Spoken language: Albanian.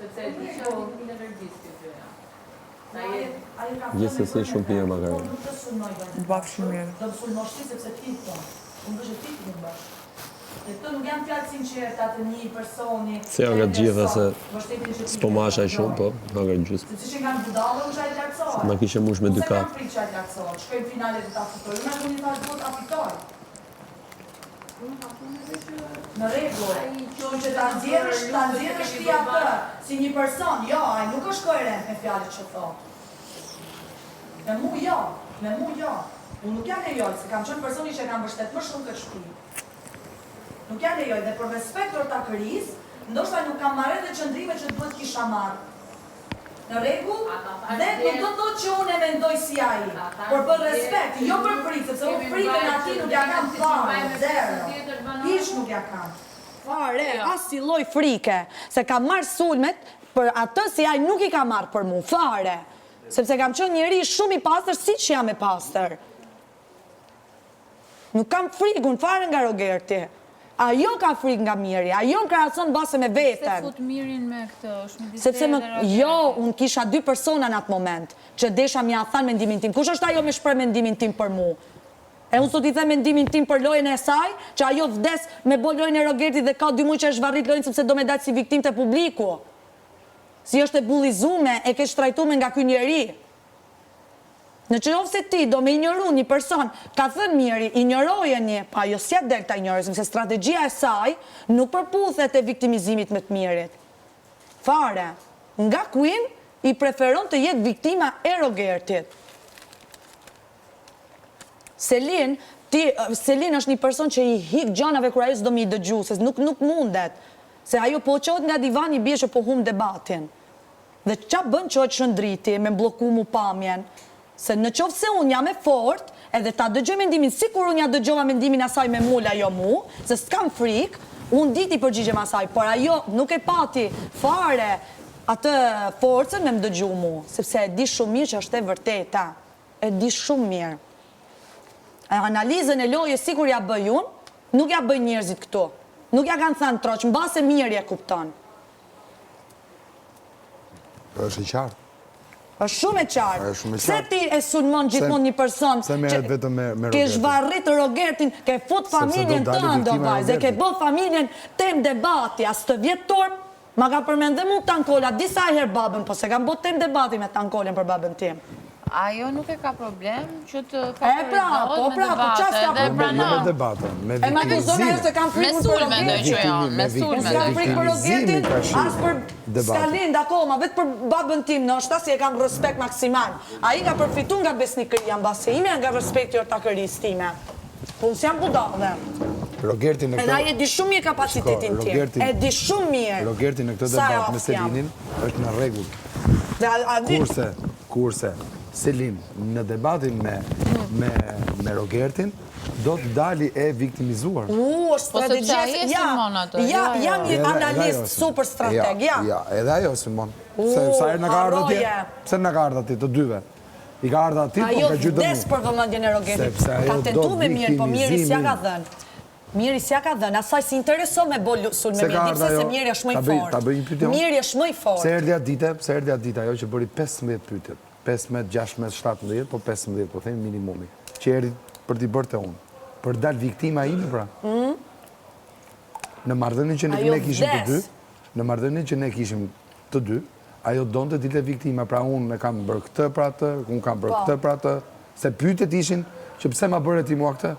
Sepse di që o një energjisë kjo gjëja. Gjithsesi shumë mirë makaron. Baf shumë mirë. Do të sulmosh ti sepse ti po. Unë bësh ti nuk bësh. Dhe këto nuk janë fjalë sinqerta të një personi. Se nga gjitha se s'po masha shumë, po, nga gjysmë. Sepse që nga budallë u shajt lartësohet. Ma kishe mush me dy Se kap. kam frikë shajt lartësohet. Shkojnë finalet të ta fitoj. Unë aku një thash do ta fitoj. Në rregull. Që ta nxjerrësh ti atë si një person. Jo, ai nuk është koherent me fjalët që thot. Me mu jo. Unë nuk janë lejoj, se kam qënë personi që kam bështet më shumë këtë shtëpi. Nuk janë lejoj, dhe për respekt të takëris, ndoshta nuk kam marrë dhe qëndrime që të bëtë kisha marrë. Në rregull, dhe nuk do të thotë që unë e mendoj si ai, por për respekt, jo për frikë, sepse unë frikën ati nuk ja kam fare, zero. Ish nuk ja kam. Fare, as si lloj frike, se kam marrë sulmet për atë si ai nuk i ka marrë për mu, fare. Sepse kam qenë njeri shumë i pastër, si që jam e pastër. Nuk kam frikun fare nga Rogerti. Ajo ka frikë nga Miri, ajo në krahason base me veten. Se fut Mirin me këtë, është një bisedë Sepse jo, unë kisha dy persona në atë moment, që desha mja thanë mendimin tim. Kush është ajo me shpreh mendimin tim për mu? E unë sot i the mendimin tim për lojën e saj, që ajo vdes me bo lojën e Rogertit dhe ka 2 muaj që është varrit lojën sepse do me dajtë si viktim të publiku. Si është e bullizume, e ke shtrajtume nga ky njeri. Në qoftë se ti do me injoru një person, ka thënë Miri, injoroje një, pa jo s'ja del ta injoroj, sepse strategjia e saj nuk përputhet e viktimizimit me të Mirit. Fare, nga Queen i preferon të jetë viktima e Rogertit. Selin është një person që i hik gjanave kur ajo s'do me i dëgju, se nuk mundet. Se ajo po qohet nga divani bie që po hum debatin. Dhe qa bën qohet shëndriti me mbloku mu pamjen? Se në qoftë se unë jam e fort, edhe ta dëgjoj mendimin, si kur unë ja dëgjova mendimin asaj me mulla jo mu, se s'kam frik, unë diti përgjigjem asaj, por ajo nuk e pati fare atë forcën me më dëgju mu, sepse e di shumë mirë që është e vërteta, e di shumë mirë. Analizën e loje si kur ja bëj unë, nuk ja bëj njerëzit këtu. Nuk ja kanë thënë troq, në base mirë ja kupton. është i qartë. është shumë e qartë. Se ti e sulmon gjithmonë një person se merret vetëm me Rogertin. Ke zvarrit Rogertin, ke fut familjen tënde, vajzë, ke bë familjen tem debati, as të vjetor, ma ka përmend dhe mu Tankola, disa herë babën, po se kam bë tem debati me Tankolën për babën tim. Ajo nuk e ka problem që të favorizohet me debate, me e ma këzona jo se kam frikë për Rogertin. Me sulme, s'kam frikë për Rogertin, as për Stalin, akoma, vetë për babën tim, në është ta si e kam respekt maksimal. A i ka përfitu nga besnikëria në base ime, nga respekti o takëris time. Unë s'jam budallë. Edhe a e di shumë mirë kapacitetin tim. E di shumë mirë. Rogerti në këtë debat me Selinin është në rregull. Kurse Selin në debatin me Rogertin do të dali e viktimizuar. është strategjia. Jam një analist super strateg. Ja, edhe ajo Simon. Sa herë në ka ardhur atje? Pse në ka ardhur atje të dyve? I ka ardhur atje, po ka gjytë Ajo vdes për vëmendjen e Rogertit. Ka tentu me mirë, po Miri s'ja ka dhënë. Miri s'ja ka dhënë, asaj si intereso me bo sulme me dipse se Miri është më i fort. Miri është më i fort. Se erdhi atë ditë ajo që bëri 15 pyetje. 15, 16, 17, po 15, po themi minimumi. Që erdhi për t'i bërë të unë. Për dalë viktima ime, pra. Në marrëdhënien që ne kishim të dy, në marrëdhënien që ne kishim të dy, ajo donte të dilte viktima, pra unë e kam bërë këtë për atë, unë kam bërë këtë për atë, se pyetjet ishin që pse ma bëre ti mua këtë,